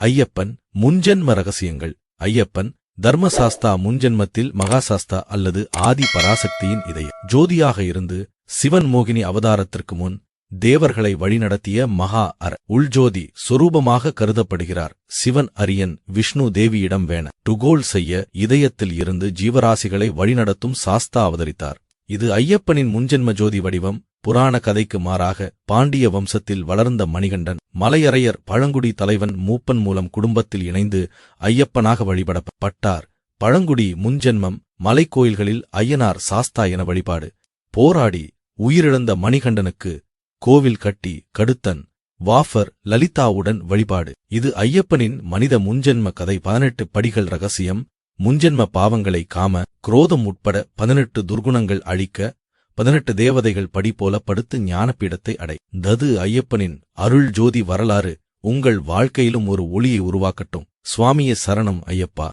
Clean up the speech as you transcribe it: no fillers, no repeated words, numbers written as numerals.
ஐயப்பன் முன்ஜென்ம ரகசியங்கள். ஐயப்பன் தர்மசாஸ்தா முன்ஜென்மத்தில் மகாசாஸ்தா அல்லது ஆதி பராசக்தியின் இதய ஜோதியாக இருந்து சிவன் மோகினி அவதாரத்திற்கு முன் தேவர்களை வழிநடத்திய மகா உள்ஜோதி சொரூபமாக கருதப்படுகிறார். சிவன் அரியன் விஷ்ணு தேவியிடம் வேண டுகோல் செய்ய இதயத்தில் இருந்து ஜீவராசிகளை வழிநடத்தும் சாஸ்தா அவதரித்தார். இது ஐயப்பனின் முன்ஜென்ம ஜோதி வடிவம். புராண கதைக்கு மாறாக பாண்டிய வம்சத்தில் வளர்ந்த மணிகண்டன் மலையரையர் பழங்குடி தலைவன் மூப்பன் மூலம் குடும்பத்தில் இணைந்து ஐயப்பனாக வழிபடப்பட்டார். பழங்குடி முன்ஜென்மம் மலைக்கோயில்களில் ஐயனார் சாஸ்தா என வழிபாடு. போராடி உயிரிழந்த மணிகண்டனுக்கு கோவில் கட்டி கடுத்தன் வாஃபர் லலிதாவுடன் வழிபாடு. இது ஐயப்பனின் மனித முன்ஜென்ம கதை. 18 படிகள் ரகசியம். முன்ஜென்ம பாவங்களை காம குரோதம் உட்பட 18 துர்குணங்கள் அழிக்க 18 தேவதைகள் படி போல படுத்து ஞானப்பீடத்தை அடை. தது ஐயப்பனின் அருள் ஜோதி வரலாறு உங்கள் வாழ்க்கையிலும் ஒரு ஒளியை உருவாக்கட்டும். சுவாமியே சரணம் ஐயப்பா.